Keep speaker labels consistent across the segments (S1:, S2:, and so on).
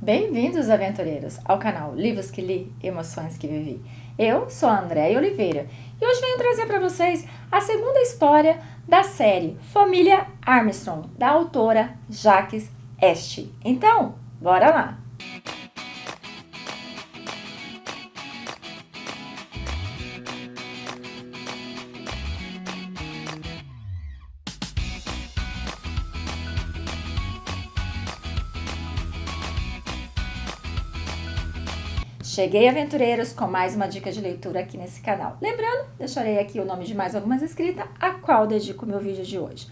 S1: Bem-vindos, aventureiros, ao canal Livros que Li, Emoções que Vivi. Eu sou a Andréia Oliveira e hoje venho trazer para vocês a segunda história da série Família Armstrong, da autora Jacques Este. Então, bora lá! Cheguei, aventureiros, com mais uma dica de leitura aqui nesse canal. Lembrando, deixarei aqui o nome de mais algumas escritas, a qual dedico o meu vídeo de hoje.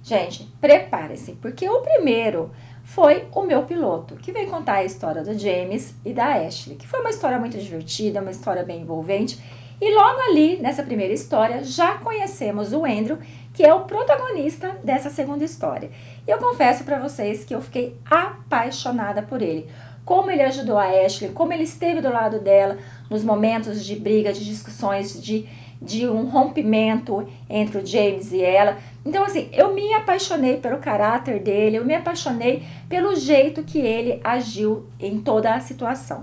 S1: Gente, prepare-se, porque o primeiro foi o meu piloto, que veio contar a história do James e da Ashley, que foi uma história muito divertida, uma história bem envolvente. E logo ali, nessa primeira história, já conhecemos o Andrew, que é o protagonista dessa segunda história. E eu confesso para vocês que eu fiquei apaixonada por ele. Como ele ajudou a Ashley, como ele esteve do lado dela nos momentos de briga, de discussões, de um rompimento entre o James e ela. Então, assim, eu me apaixonei pelo caráter dele, eu me apaixonei pelo jeito que ele agiu em toda a situação.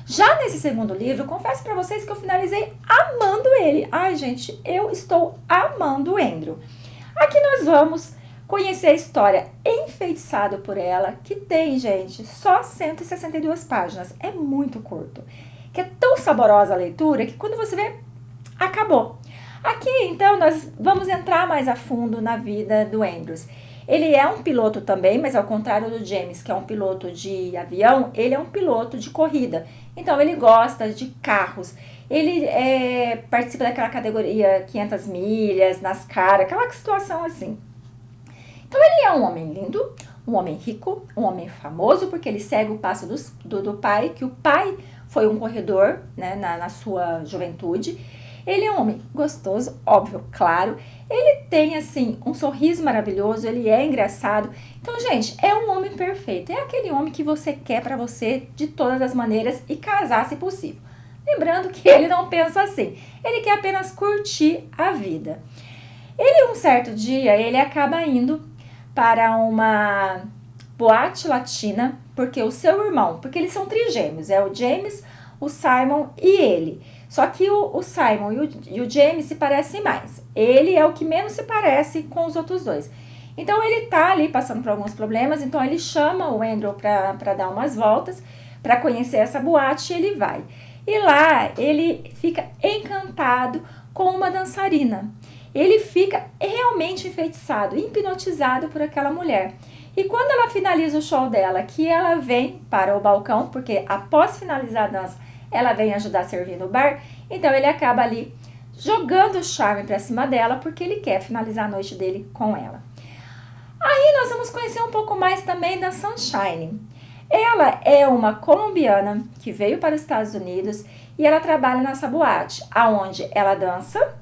S1: Já nesse segundo livro, confesso para vocês que eu finalizei amando ele. Ai, gente, eu estou amando o Andrew. Aqui nós vamos conhecer a história Enfeitiçado por Ela, que tem, gente, só 162 páginas. É muito curto. Que é tão saborosa a leitura que quando você vê, acabou. Aqui, então, nós vamos entrar mais a fundo na vida do Andrews. Ele é um piloto também, mas ao contrário do James, que é um piloto de avião, ele é um piloto de corrida. Então, ele gosta de carros. Ele participa daquela categoria 500 milhas, NASCAR, aquela situação assim. Então, ele é um homem lindo, um homem rico, um homem famoso, porque ele segue o passo do pai, que o pai foi um corredor, né, na sua juventude. Ele é um homem gostoso, óbvio, claro. Ele tem, assim, um sorriso maravilhoso, ele é engraçado. Então, gente, é um homem perfeito. É aquele homem que você quer pra você de todas as maneiras e casar, se possível. Lembrando que ele não pensa assim. Ele quer apenas curtir a vida. Ele, um certo dia, ele acaba indo para uma boate latina, porque o seu irmão, porque eles são trigêmeos, é o James, o Simon e ele. Só que o Simon e o James se parecem mais. Ele é o que menos se parece com os outros dois. Então, ele tá ali passando por alguns problemas, então ele chama o Andrew para dar umas voltas, para conhecer essa boate, e ele vai. E lá, ele fica encantado com uma dançarina. Ele fica realmente enfeitiçado, hipnotizado por aquela mulher. E quando ela finaliza o show dela, que ela vem para o balcão, porque após finalizar a dança, ela vem ajudar a servir no bar, então ele acaba ali jogando o charme para cima dela, porque ele quer finalizar a noite dele com ela. Aí nós vamos conhecer um pouco mais também da Sunshine. Ela é uma colombiana que veio para os Estados Unidos e ela trabalha nessa boate, aonde ela dança.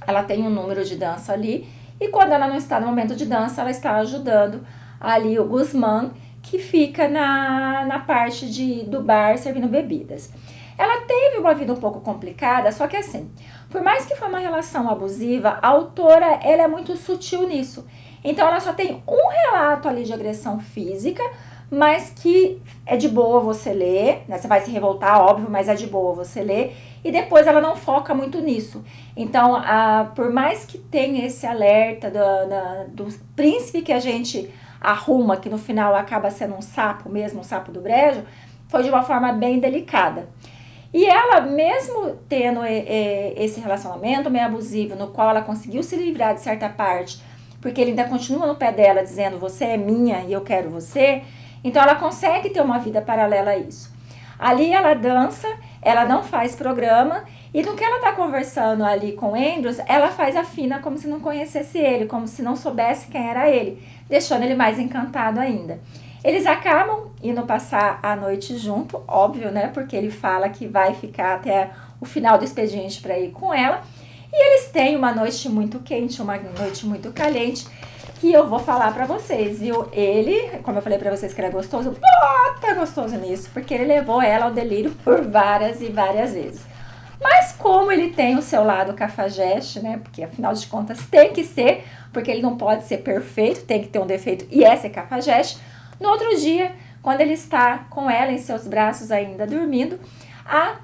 S1: Ela tem um número de dança ali, e quando ela não está no momento de dança, ela está ajudando ali o Guzmán, que fica na parte do bar servindo bebidas. Ela teve uma vida um pouco complicada, só que assim, por mais que foi uma relação abusiva, a autora, ela é muito sutil nisso. Então, ela só tem um relato ali de agressão física, mas que é de boa você ler, né? Você vai se revoltar, óbvio, mas é de boa você ler. E depois ela não foca muito nisso. Então, por mais que tenha esse alerta do príncipe que a gente arruma, que no final acaba sendo um sapo mesmo, um sapo do brejo, foi de uma forma bem delicada. E ela, mesmo tendo esse relacionamento meio abusivo, no qual ela conseguiu se livrar de certa parte, porque ele ainda continua no pé dela dizendo, você é minha e eu quero você, então ela consegue ter uma vida paralela a isso. Ali ela dança, ela não faz programa, e no que ela tá conversando ali com o Andrews, ela faz a fina como se não conhecesse ele, como se não soubesse quem era ele, deixando ele mais encantado ainda. Eles acabam indo passar a noite junto, óbvio, né, porque ele fala que vai ficar até o final do expediente para ir com ela, e eles têm uma noite muito quente, uma noite muito caliente, que eu vou falar pra vocês, viu? Ele, como eu falei pra vocês que ele é gostoso, bota gostoso nisso, porque ele levou ela ao delírio por várias e várias vezes. Mas como ele tem o seu lado cafajeste, né? Porque afinal de contas tem que ser, porque ele não pode ser perfeito, tem que ter um defeito e é ser cafajeste. No outro dia, quando ele está com ela em seus braços ainda dormindo, a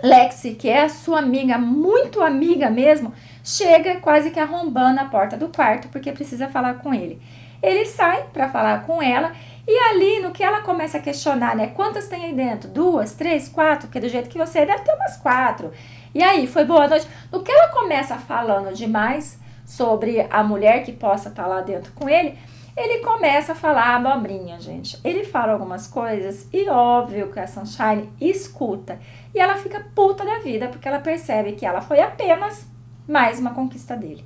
S1: Lexi, que é a sua amiga, muito amiga mesmo, chega quase que arrombando a porta do quarto porque precisa falar com ele. Ele sai para falar com ela e ali no que ela começa a questionar, né? Quantas tem aí dentro? 2, 3, 4? Porque do jeito que você é, deve ter umas 4. E aí, foi boa noite. No que ela começa falando demais sobre a mulher que possa estar lá dentro com ele, ele começa a falar abobrinha, gente. Ele fala algumas coisas e óbvio que a Sunshine escuta. E ela fica puta da vida porque ela percebe que ela foi apenas mais uma conquista dele.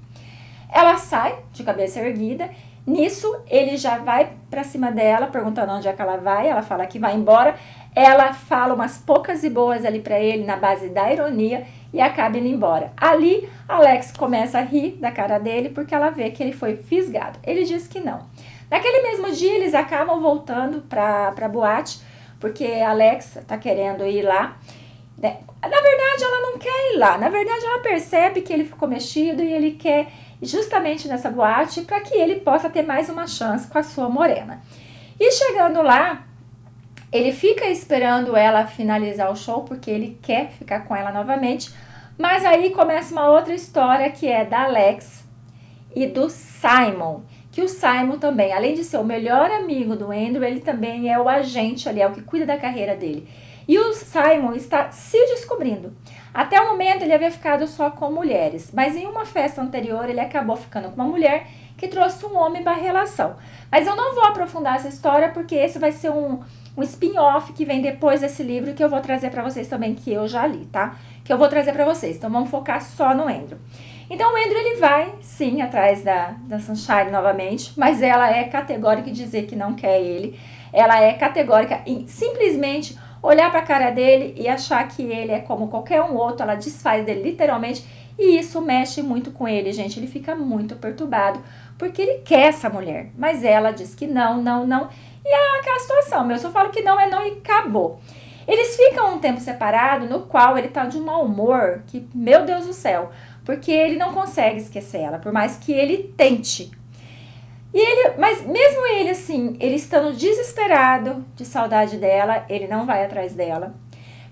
S1: Ela sai de cabeça erguida. Nisso, ele já vai pra cima dela, perguntando onde é que ela vai. Ela fala que vai embora. Ela fala umas poucas e boas ali pra ele, na base da ironia, e acaba indo embora. Ali, Alex começa a rir da cara dele, porque ela vê que ele foi fisgado. Ele diz que não. Naquele mesmo dia, eles acabam voltando pra boate, porque a Alex tá querendo ir lá. Na verdade, ela não quer ir lá. Na verdade, ela percebe que ele ficou mexido e ele quer justamente nessa boate para que ele possa ter mais uma chance com a sua morena. E chegando lá, ele fica esperando ela finalizar o show porque ele quer ficar com ela novamente. Mas aí começa uma outra história que é da Alex e do Simon. Que o Simon também, além de ser o melhor amigo do Andrew, ele também é o agente ali, é o que cuida da carreira dele. E o Simon está se descobrindo. Até o momento ele havia ficado só com mulheres, mas em uma festa anterior ele acabou ficando com uma mulher que trouxe um homem para a relação. Mas eu não vou aprofundar essa história porque esse vai ser um spin-off que vem depois desse livro que eu vou trazer para vocês também, que eu já li, tá? Que eu vou trazer para vocês. Então vamos focar só no Andrew. Então o Andrew ele vai sim atrás da Sunshine novamente, mas ela é categórica em dizer que não quer ele. Ela é categórica em simplesmente olhar para a cara dele e achar que ele é como qualquer um outro, ela desfaz dele literalmente, e isso mexe muito com ele, gente. Ele fica muito perturbado, porque ele quer essa mulher, mas ela diz que não, não, não, e é aquela situação, eu só falo que não é não e acabou. Eles ficam um tempo separados, no qual ele tá de um mau humor, que, meu Deus do céu, porque ele não consegue esquecer ela, por mais que ele tente. Mas mesmo ele assim, ele estando desesperado de saudade dela, ele não vai atrás dela.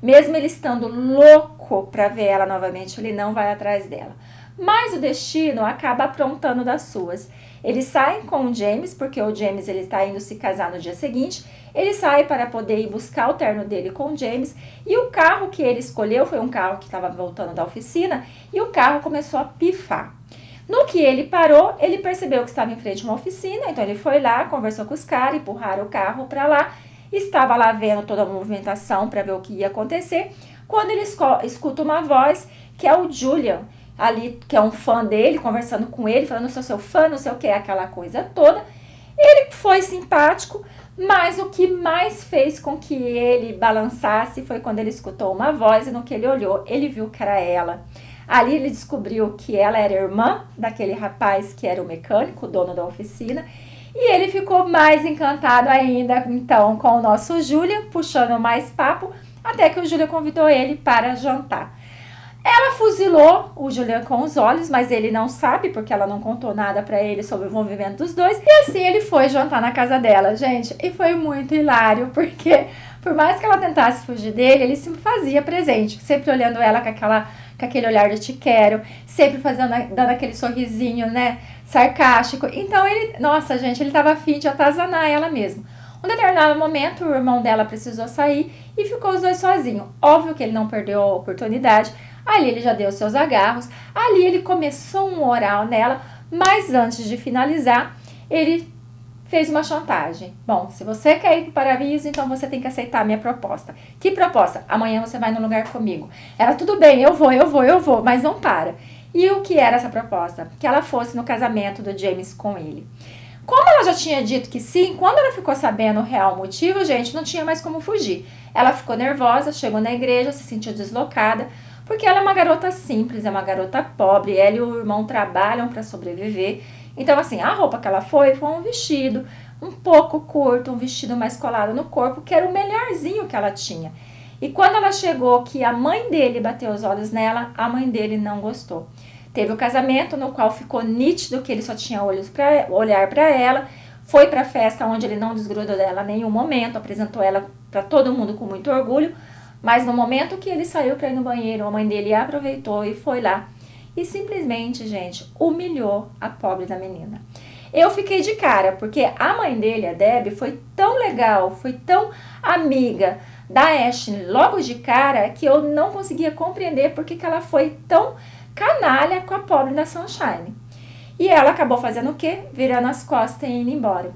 S1: Mesmo ele estando louco para ver ela novamente, ele não vai atrás dela. Mas o destino acaba aprontando das suas. Eles saem com o James, porque o James ele está indo se casar no dia seguinte. Ele sai para poder ir buscar o terno dele com o James. E o carro que ele escolheu foi um carro que estava voltando da oficina. E o carro começou a pifar. No que ele parou, ele percebeu que estava em frente a uma oficina, então ele foi lá, conversou com os caras, empurraram o carro para lá, estava lá vendo toda a movimentação para ver o que ia acontecer, quando ele escuta uma voz, que é o Julian, ali, que é um fã dele, conversando com ele, falando, sou seu fã, não sei o que, aquela coisa toda. Ele foi simpático, mas o que mais fez com que ele balançasse foi quando ele escutou uma voz, e no que ele olhou, ele viu que era ela. Ali ele descobriu que ela era irmã daquele rapaz que era o mecânico, o dono da oficina. E ele ficou mais encantado ainda, então, com o nosso Julia, puxando mais papo, até que o Julia convidou ele para jantar. Ela fuzilou o Julian com os olhos, mas ele não sabe, porque ela não contou nada pra ele sobre o envolvimento dos dois. E assim ele foi jantar na casa dela, gente. E foi muito hilário, porque por mais que ela tentasse fugir dele, ele se fazia presente, sempre olhando ela com aquele olhar de te quero, sempre dando aquele sorrisinho, né, sarcástico. Então ele, nossa gente, ele tava afim de atazanar ela mesmo. Um determinado momento, o irmão dela precisou sair e ficou os dois sozinhos. Óbvio que ele não perdeu a oportunidade. Ali ele já deu seus agarros. Ali ele começou um oral nela, mas antes de finalizar, ele fez uma chantagem. Bom, se você quer ir para o paraíso, então você tem que aceitar a minha proposta. Que proposta? Amanhã você vai no lugar comigo. Ela, tudo bem, eu vou, mas não para. E o que era essa proposta? Que ela fosse no casamento do James com ele. Como ela já tinha dito que sim, quando ela ficou sabendo o real motivo, gente, não tinha mais como fugir. Ela ficou nervosa, chegou na igreja, se sentiu deslocada, porque ela é uma garota simples, é uma garota pobre, ela e o irmão trabalham para sobreviver. Então, assim, a roupa que ela foi um vestido um pouco curto, um vestido mais colado no corpo, que era o melhorzinho que ela tinha. E quando ela chegou, que a mãe dele bateu os olhos nela, a mãe dele não gostou. Teve o casamento no qual ficou nítido que ele só tinha olhos para olhar para ela. foi pra festa onde ele não desgrudou dela em nenhum momento, apresentou ela pra todo mundo com muito orgulho, mas no momento que ele saiu pra ir no banheiro, a mãe dele aproveitou e foi lá e simplesmente, gente, humilhou a pobre da menina. Eu fiquei de cara, porque a mãe dele, a Debbie, foi tão legal, foi tão amiga da Ashley logo de cara, que eu não conseguia compreender porque que ela foi tão canalha com a pobre da Sunshine. E ela acabou fazendo o quê? Virando as costas e indo embora.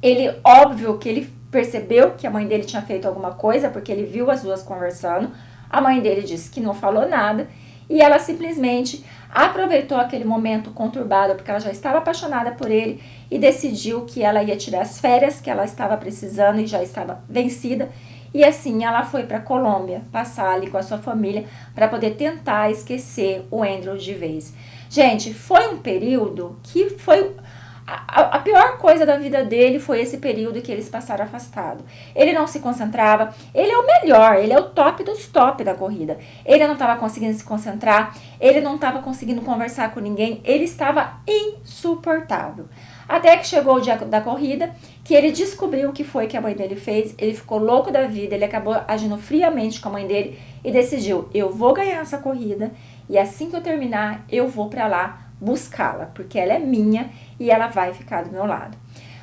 S1: Ele, óbvio que ele percebeu que a mãe dele tinha feito alguma coisa, porque ele viu as duas conversando. A mãe dele disse que não falou nada. E ela simplesmente aproveitou aquele momento conturbado, porque ela já estava apaixonada por ele e decidiu que ela ia tirar as férias que ela estava precisando e já estava vencida. E assim ela foi para a Colômbia, passar ali com a sua família para poder tentar esquecer o Andrew de vez. Gente, foi um período que foi... A pior coisa da vida dele foi esse período que eles passaram afastados. Ele não se concentrava. Ele é o melhor, ele é o top dos top da corrida. Ele não estava conseguindo se concentrar, ele não estava conseguindo conversar com ninguém, ele estava insuportável. Até que chegou o dia da corrida, que ele descobriu o que foi que a mãe dele fez, ele ficou louco da vida, ele acabou agindo friamente com a mãe dele e decidiu, eu vou ganhar essa corrida e assim que eu terminar, eu vou pra lá buscá-la, porque ela é minha e ela vai ficar do meu lado.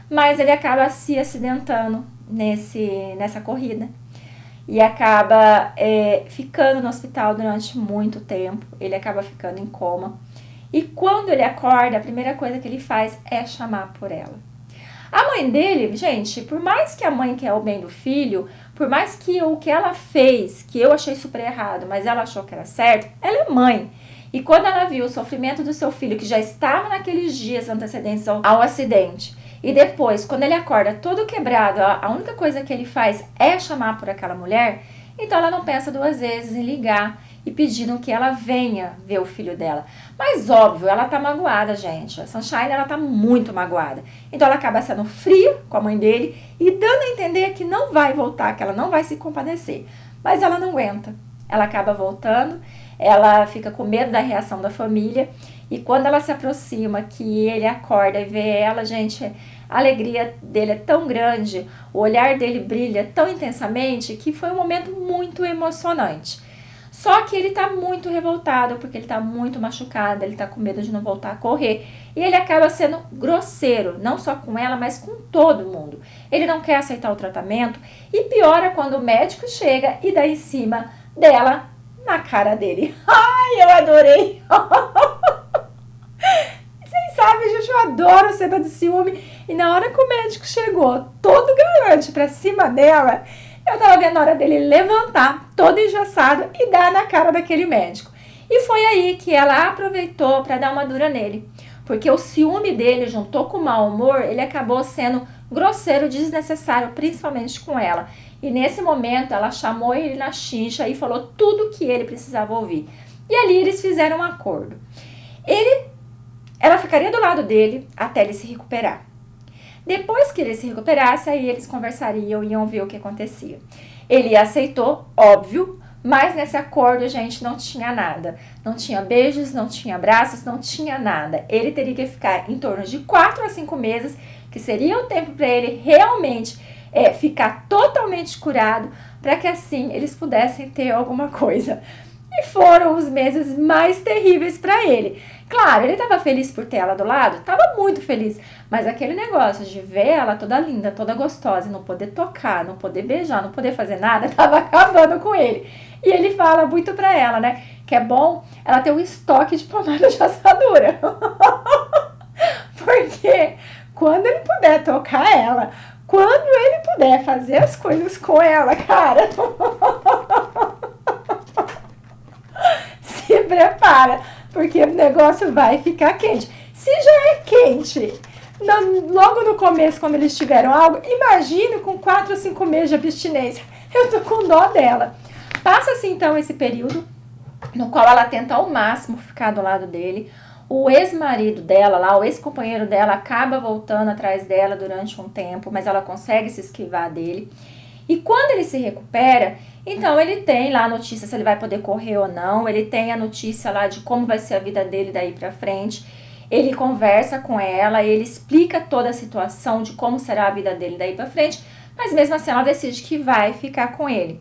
S1: Mas ele acaba se acidentando nessa corrida e acaba ficando no hospital durante muito tempo, ele acaba ficando em coma. E quando ele acorda, a primeira coisa que ele faz é chamar por ela. A mãe dele, gente, por mais que a mãe quer o bem do filho, por mais que o que ela fez, que eu achei super errado, mas ela achou que era certo, ela é mãe. E quando ela viu o sofrimento do seu filho, que já estava naqueles dias antecedentes ao acidente, e depois, quando ele acorda todo quebrado, a única coisa que ele faz é chamar por aquela mulher, então ela não pensa duas vezes em ligar e pedindo que ela venha ver o filho dela. Mas óbvio, ela tá magoada, gente. A Sunshine, ela tá muito magoada. Então ela acaba sendo fria com a mãe dele e dando a entender que não vai voltar, que ela não vai se compadecer. Mas ela não aguenta. Ela acaba voltando, ela fica com medo da reação da família e quando ela se aproxima, que ele acorda e vê ela, gente, a alegria dele é tão grande, o olhar dele brilha tão intensamente que foi um momento muito emocionante. Só que ele tá muito revoltado, porque ele tá muito machucado, ele tá com medo de não voltar a correr. E ele acaba sendo grosseiro, não só com ela, mas com todo mundo. Ele não quer aceitar o tratamento e piora quando o médico chega e dá em cima dela na cara dele. Ai, eu adorei! Vocês sabem, gente, eu adoro cena de ciúme. E na hora que o médico chegou, todo galante pra cima dela, eu tava vendo a hora dele levantar, todo engessado, e dar na cara daquele médico. E foi aí que ela aproveitou para dar uma dura nele. Porque o ciúme dele, juntou com o mau humor, ele acabou sendo grosseiro, desnecessário, principalmente com ela. E nesse momento, ela chamou ele na chincha e falou tudo que ele precisava ouvir. E ali eles fizeram um acordo. Ela ficaria do lado dele até ele se recuperar. Depois que ele se recuperasse, aí eles conversariam e iam ver o que acontecia. Ele aceitou, óbvio, mas nesse acordo, gente, não tinha nada. Não tinha beijos, não tinha abraços, não tinha nada. Ele teria que ficar em torno de 4 a 5 meses, que seria o tempo para ele realmente ficar totalmente curado, para que assim eles pudessem ter alguma coisa. E foram os meses mais terríveis para ele. Claro, ele estava feliz por ter ela do lado, estava muito feliz, mas aquele negócio de ver ela toda linda, toda gostosa, e não poder tocar, não poder beijar, não poder fazer nada, estava acabando com ele. E ele fala muito pra ela, né, que é bom ela ter um estoque de pomada de assadura. Porque quando ele puder tocar ela, quando ele puder fazer as coisas com ela, cara, se prepara, porque o negócio vai ficar quente. Se já é quente, logo no começo, quando eles tiveram algo, imagine com 4 ou 5 meses de abstinência. Eu tô com dó dela. Passa-se então esse período no qual ela tenta ao máximo ficar do lado dele. O ex-marido dela lá, o ex-companheiro dela, acaba voltando atrás dela durante um tempo, mas ela consegue se esquivar dele. E quando ele se recupera, então ele tem lá a notícia se ele vai poder correr ou não, ele tem a notícia lá de como vai ser a vida dele daí pra frente. ele conversa com ela, ele explica toda a situação de como será a vida dele daí pra frente, mas mesmo assim ela decide que vai ficar com ele.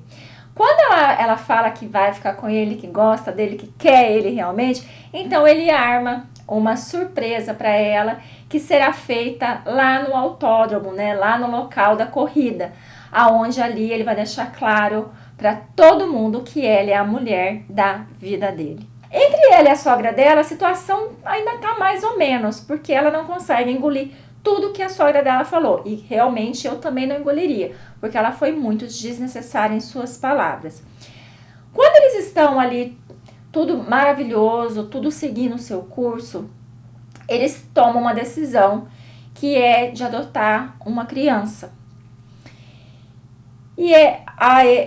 S1: Quando ela fala que vai ficar com ele, que gosta dele, que quer ele realmente, então ele arma uma surpresa para ela que será feita lá no autódromo, né? Lá no local da corrida, aonde ali ele vai deixar claro para todo mundo que ela é a mulher da vida dele. Entre ela e a sogra dela, a situação ainda tá mais ou menos, porque ela não consegue engolir tudo que a sogra dela falou. E realmente eu também não engoliria, porque ela foi muito desnecessária em suas palavras. Quando eles estão ali, tudo maravilhoso, tudo seguindo o seu curso, eles tomam uma decisão que é de adotar uma criança. E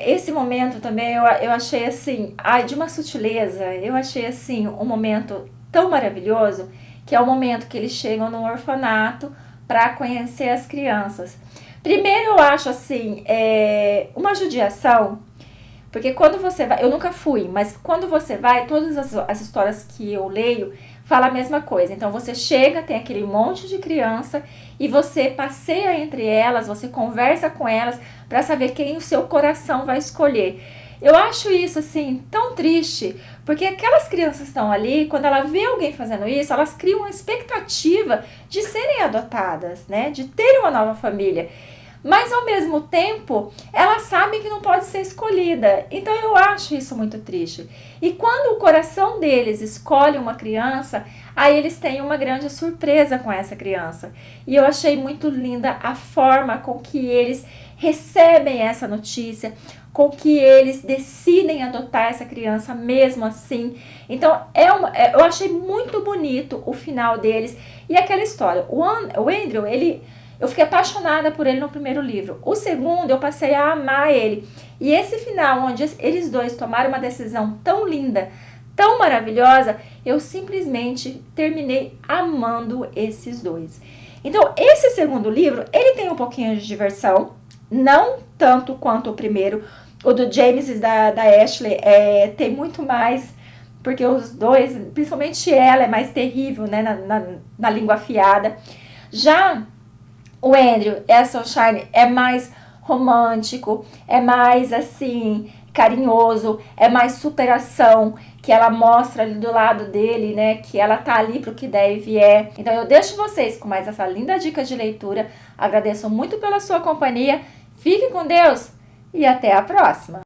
S1: esse momento também eu achei assim, de uma sutileza, eu achei assim um momento tão maravilhoso, que é o momento que eles chegam no orfanato para conhecer as crianças. Primeiro eu acho assim, uma judiação, porque quando você vai, eu nunca fui, mas quando você vai, todas as histórias que eu leio fala a mesma coisa. Então você chega, tem aquele monte de criança e você passeia entre elas, você conversa com elas para saber quem o seu coração vai escolher. Eu acho isso assim tão triste, porque aquelas crianças estão ali, quando ela vê alguém fazendo isso, elas criam uma expectativa de serem adotadas, né? De terem uma nova família. Mas ao mesmo tempo, elas sabem que não pode ser escolhida. Então eu acho isso muito triste. E quando o coração deles escolhe uma criança, aí eles têm uma grande surpresa com essa criança. E eu achei muito linda a forma com que eles recebem essa notícia, com que eles decidem adotar essa criança mesmo assim. Então eu achei muito bonito o final deles. E aquela história, o Andrew, eu fiquei apaixonada por ele no primeiro livro. O segundo, eu passei a amar ele. E esse final, onde eles dois tomaram uma decisão tão linda, tão maravilhosa, eu simplesmente terminei amando esses dois. Então, esse segundo livro, ele tem um pouquinho de diversão, não tanto quanto o primeiro. O do James e da Ashley tem muito mais, porque os dois, principalmente ela, é mais terrível, né, na língua afiada. Já o Andrew e a Sunshine é mais romântico, é mais assim, carinhoso, é mais superação, que ela mostra ali do lado dele, né, que ela tá ali pro que der e vier. Então eu deixo vocês com mais essa linda dica de leitura, agradeço muito pela sua companhia, fique com Deus e até a próxima!